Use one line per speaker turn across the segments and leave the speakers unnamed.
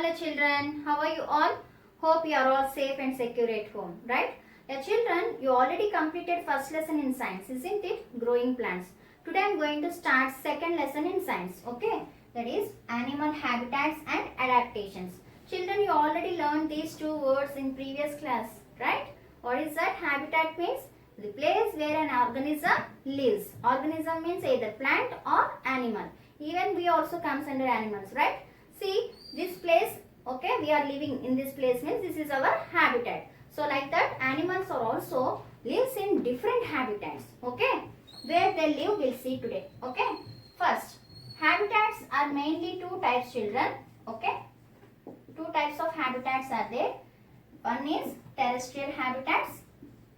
Hello children, how are you all? Hope you are all safe and secure at home, right? Children, you already completed first lesson in science, isn't it? Growing plants. Today I am going to start second lesson in science, okay? That is animal habitats and adaptations. Children, you already learned these two words in previous class, right? What is that? Habitat means the place where an organism lives. Organism means either plant or animal. Even we also comes under animals, right? See, this place, okay, we are living in this place means this is our habitat. So like that, animals are also lives in different habitats, okay. Where they live, we'll see today, okay. First, habitats are mainly two types, children, okay. Two types of habitats are there. One is terrestrial habitats.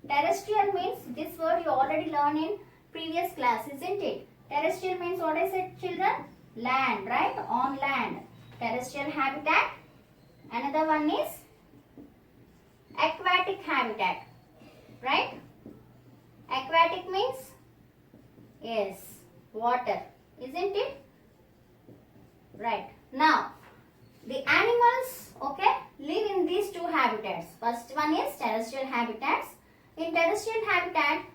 Terrestrial means, this word you already learned in previous class, isn't it? Terrestrial means what is it, children? Land, right? On land. Terrestrial habitat. Another one is aquatic habitat, right? Aquatic means, yes, water, isn't it? Right. Now, the animals, okay, live in these two habitats. First one is terrestrial habitats. In terrestrial habitat,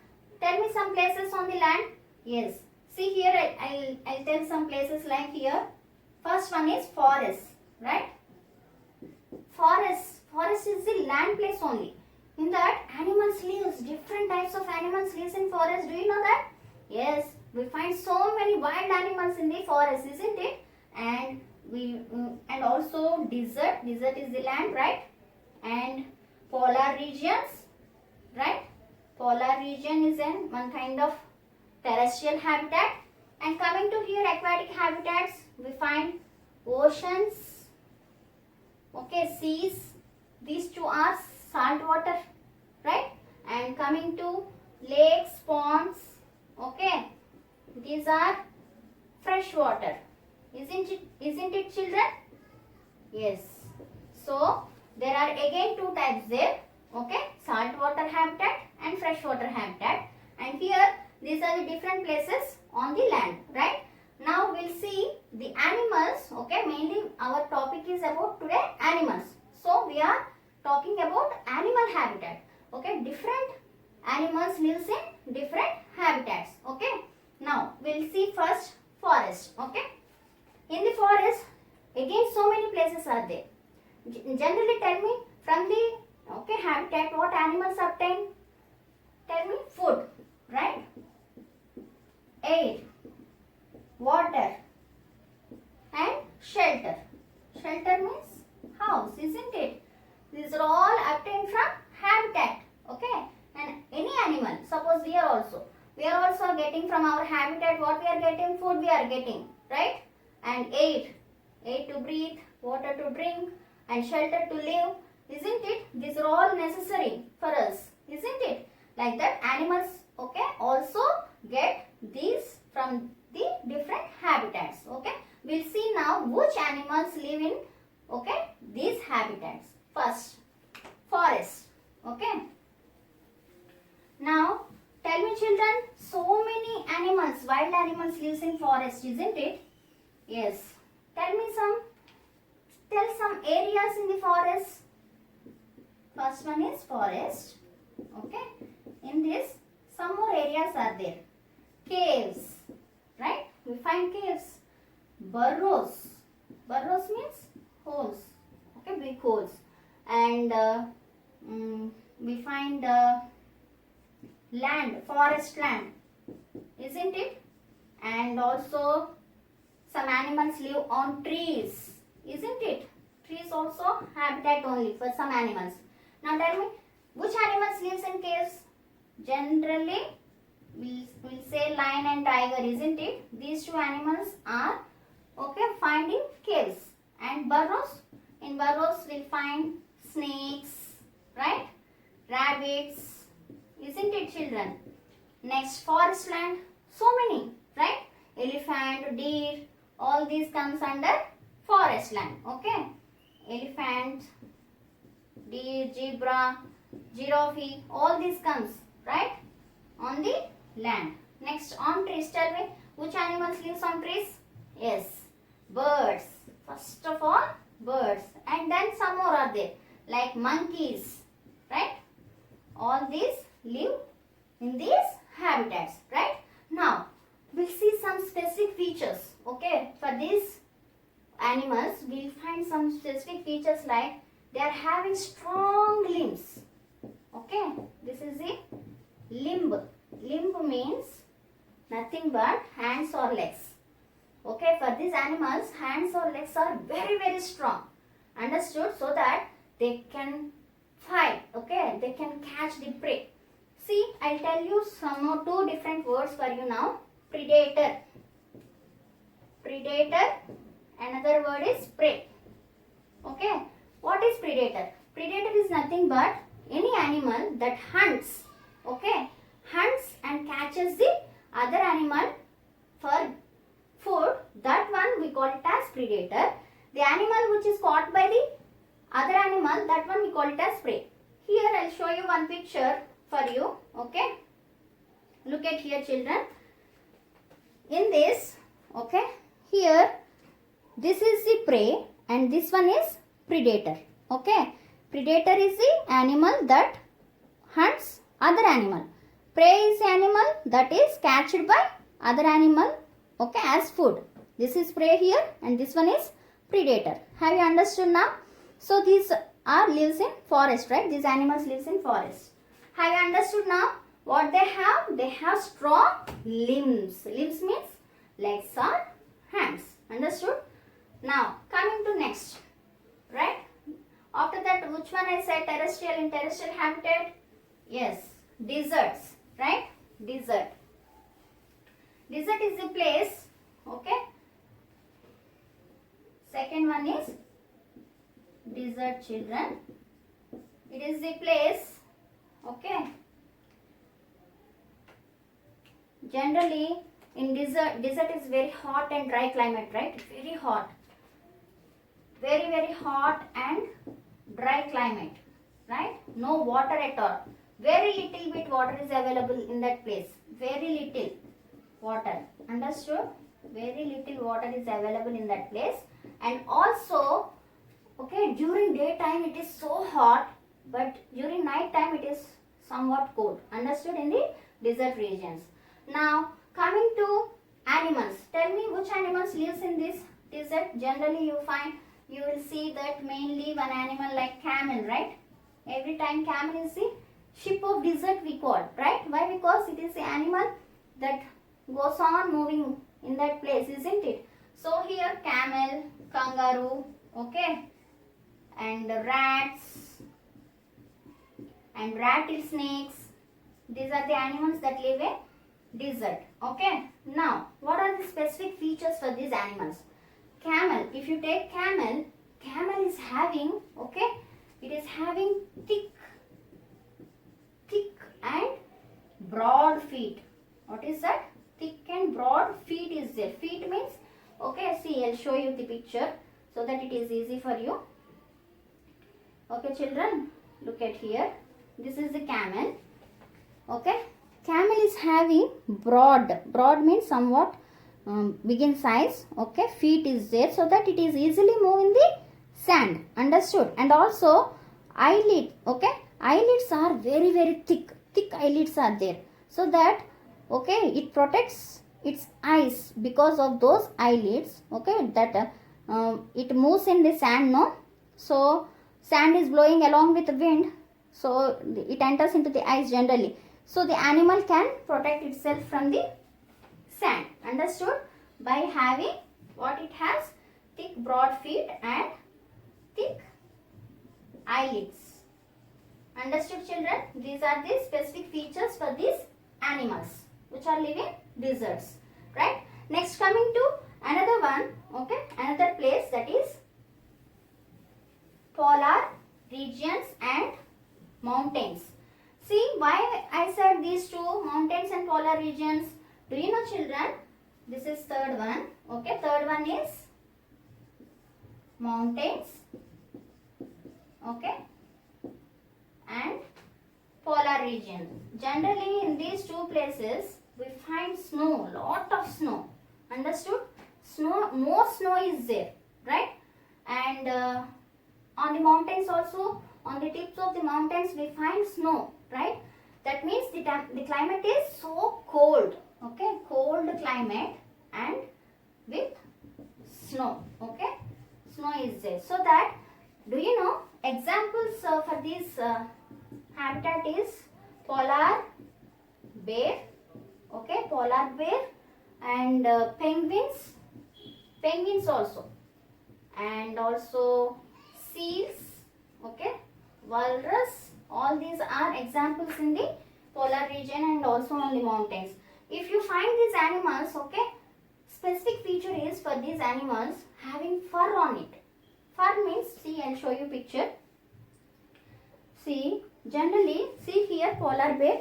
tell me some places on the land. Yes. See here, I'll tell some places like here. First one is forest, right? Forest is the land place only. In that, animals live. Different types of animals live in forest. Do you know that? Yes. We find so many wild animals in the forest, isn't it? And and also desert. Desert is the land, right? And polar regions, right? Polar region is one kind of terrestrial habitat. And coming to here, aquatic habitats, we find oceans, okay, seas. These two are salt water, right? And coming to lakes, ponds, okay, these are fresh water, isn't it, children? Yes. So there are again two types there, okay, saltwater habitat and freshwater habitat. And here these are the different places on the land, right? Now we'll see the animals, okay, mainly our topic is about today animals. So we are talking about animal habitat, okay, different animals lives in different habitats, okay. Now we'll see first forest, okay. In the forest, again so many places are there. Generally tell me from the, okay, habitat what animals obtain? Tell me. Food, right? Air, water and shelter. Shelter means house, isn't it? These are all obtained from habitat, okay. And any animal, suppose we are also getting from our habitat what we are getting? Food we are getting, right? And air to breathe, water to drink and shelter to live, isn't it? These are all necessary for us, isn't it? Like that animals, okay, also get these from the different habitats, okay. We'll see now which animals live in, okay, these habitats. First, forest, okay. Now, tell me children, so many animals, wild animals lives in forest, isn't it? Yes. Tell some areas in the forest. First one is forest, okay. In this, some more areas are there. Caves, right? We find caves. Burrows. Burrows means holes, okay, big holes. And we find land, forest land, isn't it? And also some animals live on trees, isn't it? Trees also habitat only for some animals. Now tell me, which animals lives in caves? Generally, we'll say lion and tiger, isn't it? These two animals are, okay, found in caves. And burrows, in burrows we'll find snakes, right? Rabbits, isn't it, children? Next, forest land, so many, right? Elephant, deer, all these comes under forest land, okay? Elephant, deer, zebra, giraffe, all these comes, right, on the land. Next, on trees, tell me which animals lives on trees? Yes, birds. First of all, birds. and then some more are there like monkeys, right? All these live in these habitats, right? Now we'll see some specific features. Okay, for these animals we'll find some specific features like they are having strong limbs. Okay, this is the limb. Limb means nothing but hands or legs. Okay, for these animals hands or legs are very strong. Understood? So that they can fight. Okay, they can catch the prey. See, I'll tell you some more two different words for you now. Predator. Predator. Another word is prey. Okay, what is predator? Predator is nothing but any animal that hunts. Okay, hunts and catches the other animal for food. That one we call it as predator. The animal which is caught by the other animal, that one we call it as prey. Here I'll show you one picture for you. Okay, look at here, children. In this, okay, here this is the prey and this one is predator. Okay, predator is the animal that hunts other animal. Prey is the animal that is catched by other animal, okay, as food. This is prey here and this one is predator. Have you understood now? So these are lives in forest, right? These animals lives in forest. Have you understood now what they have? They have strong limbs. Limbs means legs or hands. Understood? Now coming to next, right? After that, which one I said terrestrial? In terrestrial habitat? Yes, deserts, right? Desert. Desert is the place, okay? Second one is desert, children. It is the place, okay? Generally, in desert is very hot and dry climate, right? Very hot. Very hot and dry climate, right? No water at all. Very little bit water is available in that place. Very little water. Understood? Very little water is available in that place. And also, okay, during daytime it is so hot, but during night time it is somewhat cold. Understood? In the desert regions. Now coming to animals. Tell me which animals lives in this desert. Generally you will see that mainly one animal like camel, right? Every time camel is the ship of desert we call, right? Why? Because it is the animal that goes on moving in that place, isn't it? So here camel, kangaroo, okay, and rats and rattlesnakes. These are the animals that live in desert. Okay. Now, what are the specific features for these animals? Camel. If you take camel, camel is having, okay, it is having thick and broad feet. What is that? Thick and broad feet is there. Feet means, okay, see, I'll show you the picture so that it is easy for you. Okay, children, look at here. This is the camel. Okay, camel is having broad means somewhat big in size. Okay, feet is there so that it is easily move in the sand. Understood? And also eyelid. Okay, eyelids are very thick eyelids are there, so that, okay, it protects its eyes because of those eyelids. Okay, that it moves in the sand, no? So sand is blowing along with the wind, so it enters into the eyes generally. So the animal can protect itself from the sand. Understood? By having what it has? Thick broad feet and thick eyelids. Understood, children? These are the specific features for these animals which are living deserts, right? Next, coming to another one, okay, another place, that is polar regions and mountains. See why I said these two, mountains and polar regions? Do you know, children? This is third one. Okay, third one is mountains, okay, and polar region. Generally in these two places we find snow, lot of snow. Understood? Snow, more snow is there, right? And on the mountains also, on the tips of the mountains we find snow, right? That means the climate is so cold, okay, cold climate and with snow, okay, snow is there. So that, do you know examples for this habitat is polar bear, okay, polar bear, and penguins also, and also seals, okay, walrus. All these are examples in the polar region and also on the mountains. If you find these animals, okay, specific feature is for these animals having fur on it. Fur means, see, I'll show you picture. See, generally, see here, polar bear,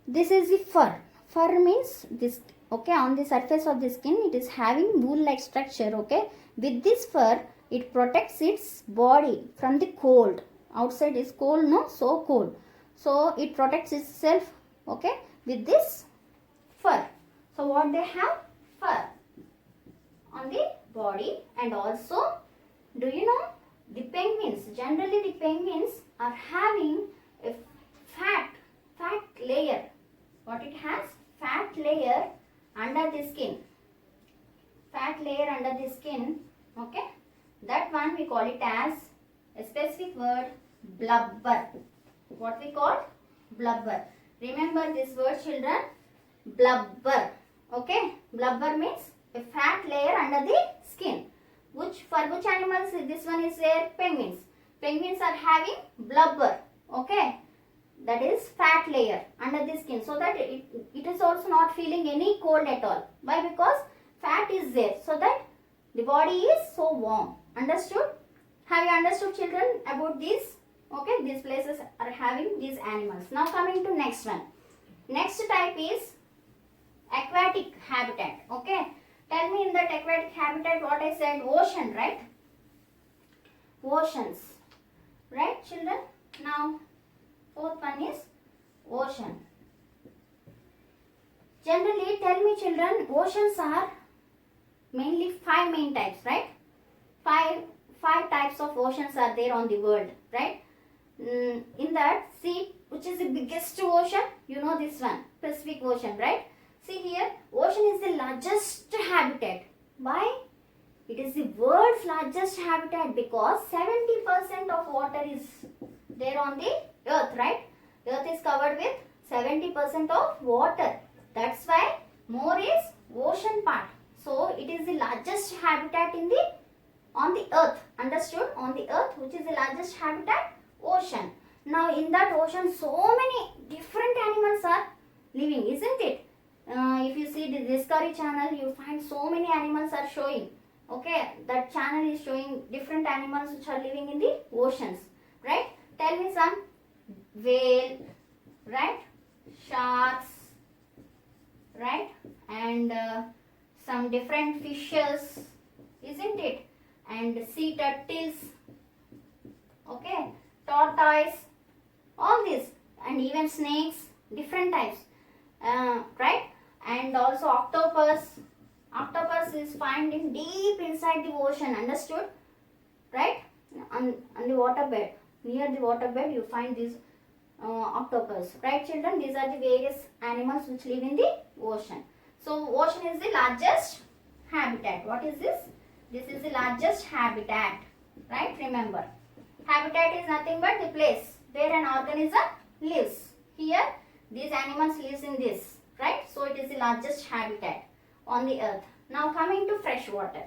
this is the fur. Fur means this, okay, on the surface of the skin it is having wool like structure, okay. With this fur it protects its body from the cold. Outside is cold, no, so cold, so it protects itself, okay, with this fur. So what they have? Fur on the body. And also, do you know the penguins, generally the penguins are having a fat layer. What it has? Fat layer under the skin. Fat layer under the skin, okay, that one we call it as a specific word, blubber. What we call? Blubber. Remember this word, children, blubber, okay. Blubber means a fat layer under the skin. For which animals this one is there? Penguins. Penguins are having blubber, okay, that is fat layer under the skin, so that it is also not feeling any cold at all. Why? Because fat is there, so that the body is so warm. Understood? Have you understood, children, about this? Okay, these places are having these animals. Now coming to next one. Next type is aquatic habitat, okay. Tell me in that aquatic habitat what I said, ocean, right? Oceans, right, children? Now fourth one is ocean. Generally, tell me, children, oceans are mainly 5 main types, right? Five types of oceans are there on the world, right? In that, see, which is the biggest ocean? You know this one, Pacific Ocean, right? See here, ocean is the largest habitat. Why? It is the world's largest habitat because 70% of water is there on the earth, right? Earth is covered with 70% of water. That's why more is ocean part. So it is the largest habitat on the earth. Understood? On the earth, which is the largest habitat? Ocean. Now in that ocean, so many different animals are living, isn't it? If you see the Discovery Channel, you find so many animals are showing. Okay, that channel is showing different animals which are living in the oceans, right? Tell me some. Whale, right? Sharks, right? And some different fishes, isn't it? And sea turtles, okay, tortoise, all these, and even snakes, different types, right? And also octopus. Octopus is found in deep inside the ocean, understood? Right? On the waterbed, near the waterbed you find these octopus, right, children? These are the various animals which live in the ocean. So ocean is the largest habitat. What is this? This is the largest habitat, right? Remember, habitat is nothing but the place where an organism lives. Here these animals lives in this, right? So it is the largest habitat on the earth. Now coming to fresh water.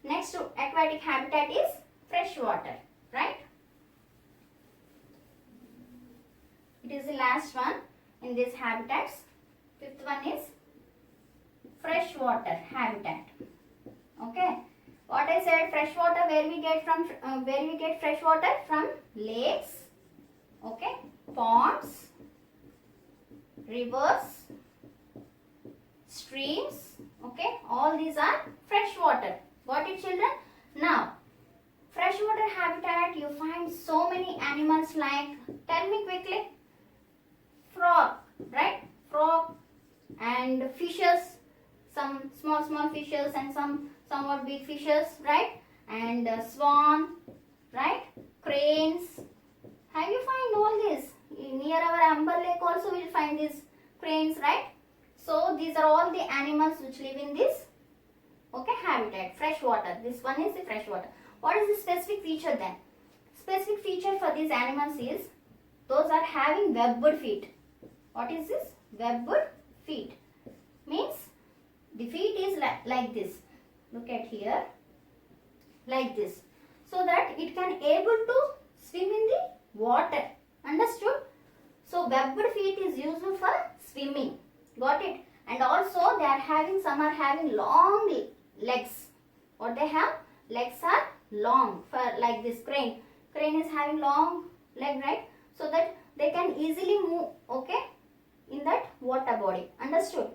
Next to aquatic habitat is fresh water, right? It is the last one in these habitats. Fifth one is fresh water habitat. Okay. What I said, fresh water, where we get fresh water? From lakes, okay, ponds, rivers, streams, okay, all these are fresh water. Got it, children? Now, freshwater habitat, you find so many animals like, tell me quickly, frog, right? Frog and fishes, some small fishes and some somewhat big fishes, right? And swan, right? cranes. Have you find all this? Near our Amber Lake also we'll find these cranes, right? So these are all the animals which live in this, okay, habitat, fresh water. This one is the fresh water. What is the specific feature then? Specific feature for these animals is those are having webbed feet. What is this? Webbed feet. Means the feet is like this. Look at here. Like this. So that it can able to swim in the water. Understood? So webbed feet is useful for swimming. Got it? And also they are having, some are having long legs. What they have? Legs are long, for like this crane. Crane is having long leg, right? So that they can easily move, okay, in that water body. Understood?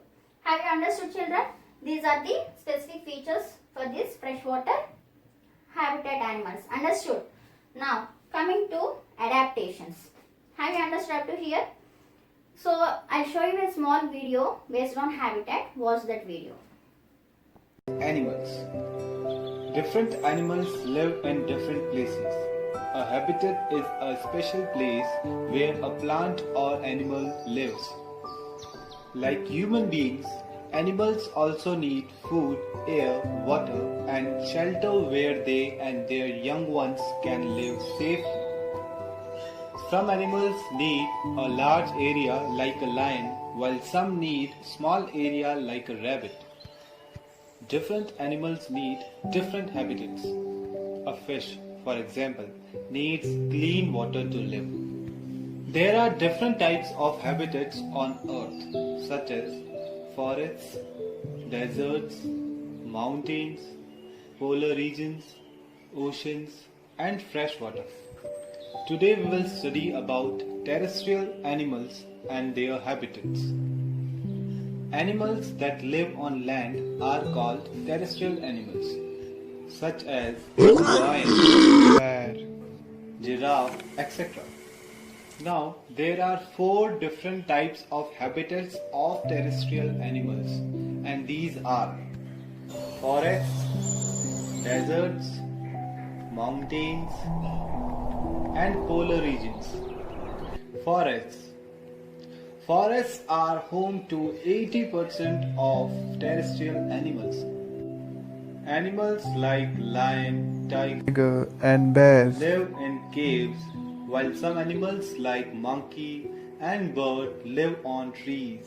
Have you understood, children? These are the specific features for this freshwater habitat animals. Understood? Now coming to adaptations. Have you understood up to here? So I'll show you a small video based on habitat. Watch that video.
Animals. Different animals live in different places. A habitat is a special place where a plant or animal lives. Like human beings, animals also need food, air, water, and shelter where they and their young ones can live safely. Some animals need a large area like a lion, while some need small area like a rabbit. Different animals need different habitats. A fish, for example, needs clean water to live. There are different types of habitats on earth, such as forests, deserts, mountains, polar regions, oceans, and freshwater. Today we will study about terrestrial animals and their habitats. Animals that live on land are called terrestrial animals, such as lion, bear, giraffe, etc. Now, there are 4 different types of habitats of terrestrial animals, and these are forests, deserts, mountains, and polar regions. Forests. Forests are home to 80% of terrestrial animals. Animals like lion, tiger,
and bears
live in caves, while some animals like monkey and bird live on trees.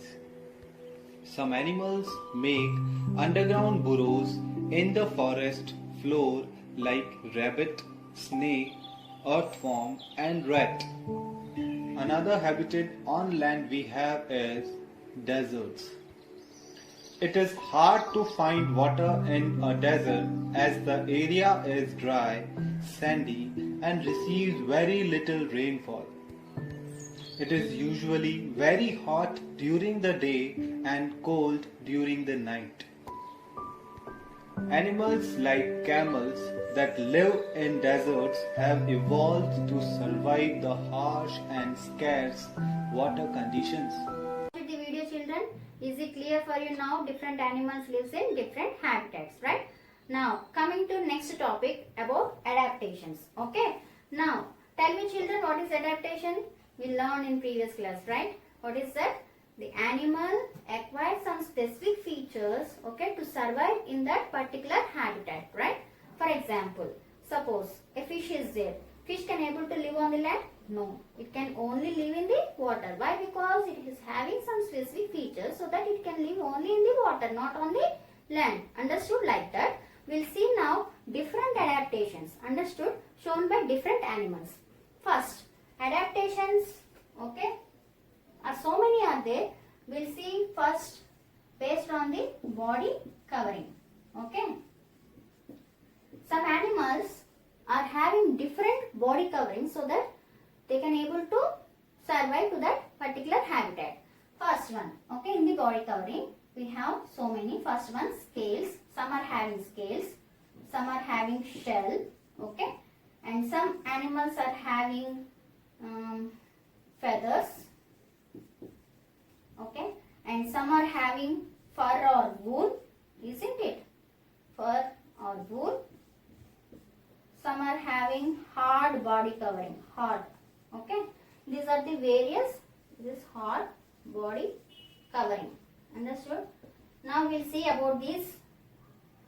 Some animals make underground burrows in the forest floor like rabbit, snake, earthworm, and rat. Another habitat on land we have is deserts. It is hard to find water in a desert as the area is dry, sandy, and receives very little rainfall. It is usually very hot during the day and cold during the night. Animals like camels that live in deserts have evolved to survive the harsh and scarce water conditions.
The video, children, is it clear for you now? Different animals lives in different habitats, right? Now coming to next topic about adaptations. Okay, now tell me, children, what is adaptation? We learned in previous class, right? What is that? The animal acquires some specific features, okay, to survive in that particular habitat, right? For example, suppose a fish is there. Fish can able to live on the land? No, it can only live in the water. Why? Because it is having some specific features so that it can live only in the water, not on the land. Understood? Like that. We'll see now different adaptations, understood, shown by different animals. First, adaptations, okay, are so many are there. We'll see first based on the body covering, okay. Some animals are having different body coverings so that they can able to survive to that particular habitat. First one, okay, in the body covering we have so many. First one, scales. Some are having scales, some are having shell, okay, and some animals are having feathers, okay, and some are having fur or wool, isn't it? Fur or wool. some are having hard body covering, hard. Okay, these are the various, this hard body covering. Understood? Now we'll see about these,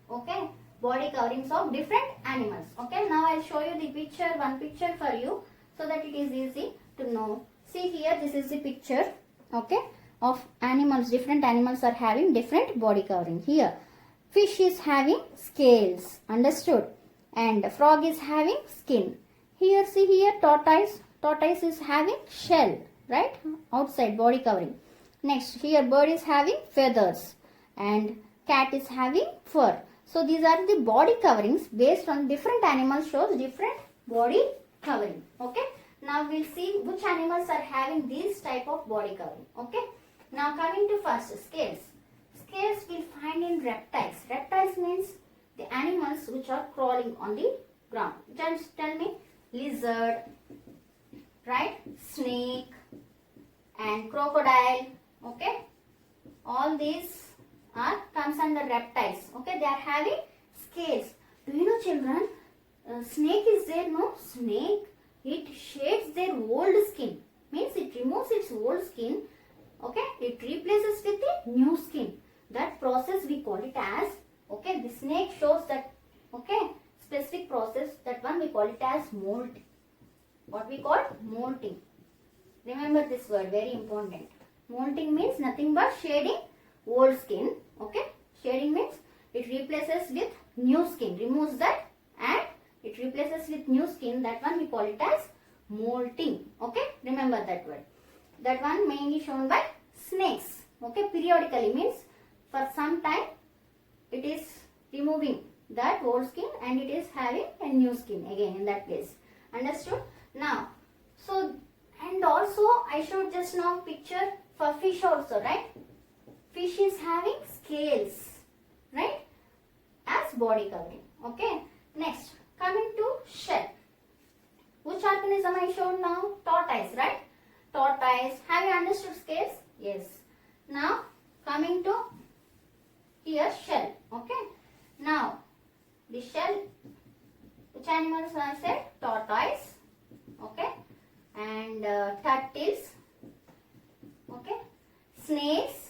okay, body coverings of different animals. Okay, now I'll show you the picture, one picture for you, so that it is easy to know. See here, this is the picture, okay, of animals. Different animals are having different body covering. Here, fish is having scales, understood, and frog is having skin. Here, see here, tortoise is having shell, right, outside body covering. Next, here bird is having feathers and cat is having fur. So these are the body coverings based on different animals, shows different body covering. Okay. Now we'll see which animals are having this type of body covering. Okay. Now coming to first, scales. Scales we'll find in reptiles. Reptiles means the animals which are crawling on the ground. Just tell me, lizard, right, snake and crocodile. Okay, all these comes under reptiles. Okay, they are having scales. Do you know, children, snake is there? No, snake, it sheds their old skin, means it removes its old skin. Okay, it replaces with the new skin. That process we call it as, okay, the snake shows that, okay, specific process, that one we call it as molt. What we call molting. Remember this word, very important. Molting means nothing but shading old skin. Okay, shading means it replaces with new skin, removes that and it replaces with new skin. That one we call it as molting. Okay, remember that word. That one mainly shown by snakes. Okay, periodically means for some time it is removing that old skin and it is having a new skin again in that place. Understood? Now, so, and also I showed just now picture for fish also, right? Fish is having scales, right, as body covering. Okay. Next, coming to shell. Which organism I showed now? Tortoise, right? Tortoise. Have you understood scales? Yes. Now, coming to here, shell. Okay. Now, the shell, which animals I said? Tortoise. Okay. And turtles. Okay. Snails.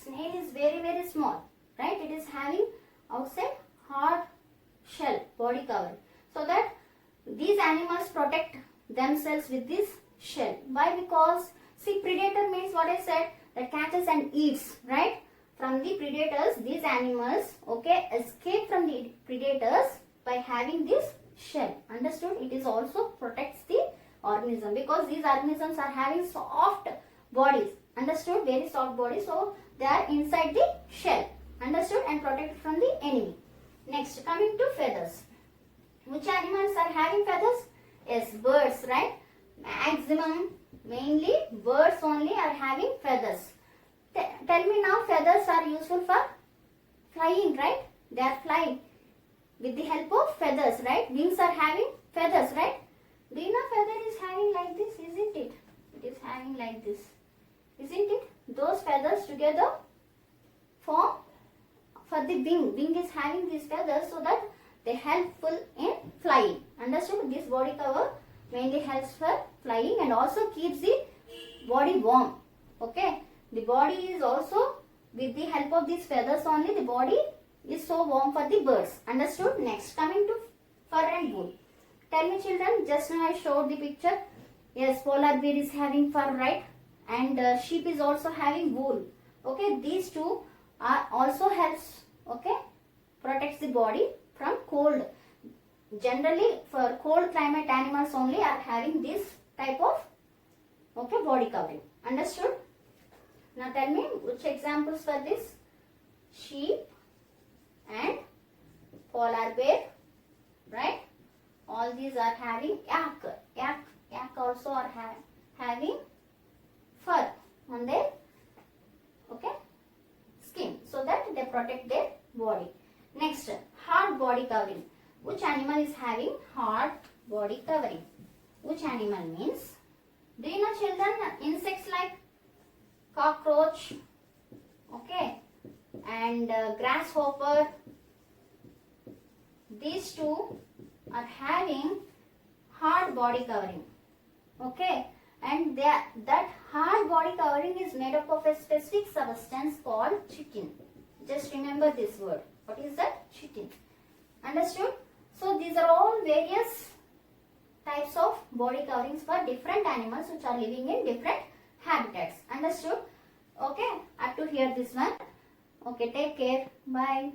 Snail is very, very small, right? It is having outside hard shell, body cover, so that these animals protect themselves with this shell. Why? Because, see, predator means what I said, that catches and eats, right? From the predators, these animals, okay, escape from the predators by having this shell. Understood? It is also protects the organism, because these organisms are having soft bodies. Understood? Very soft bodies. So they are inside the shell. Understood? And protected from the enemy. Next, coming to feathers. Which animals are having feathers? Yes, birds, right? Maximum, mainly birds only are having feathers. Tell me now, feathers are useful for flying, right? They are flying with the help of feathers, right? Wings are having feathers, right? Do you know feather is having like this, isn't it? It is having like this, isn't it? Those feathers together form for the wing. Wing is having these feathers so that they helpful in flying. Understood? This body cover mainly helps for flying and also keeps the body warm. Okay. The body is also, with the help of these feathers only, the body is so warm for the birds. Understood? Next, coming to fur and wool. Tell me, children, just now I showed the picture. Yes, polar bear is having fur, right? And sheep is also having wool. Okay, these two are also helps, okay, protects the body from cold. Generally, for cold climate, animals only are having this type of, okay, body covering. Understood? Now tell me which examples for this? Sheep and polar bear, right? All these are having yak. Yak also are having fur on their, okay, skin, so that they protect their body. Next, hard body covering. Which animal is having hard body covering? Which animal means? Do you know, children, insects like cockroach, okay, and grasshopper, these two are having hard body covering. Okay, and that hard body covering is made up of a specific substance called chitin. Just remember this word. What is that? Chitin. Understood? So these are all various types of body coverings for different animals which are living in different habitats. Understood? Okay, up to here this one. Okay, take care. Bye.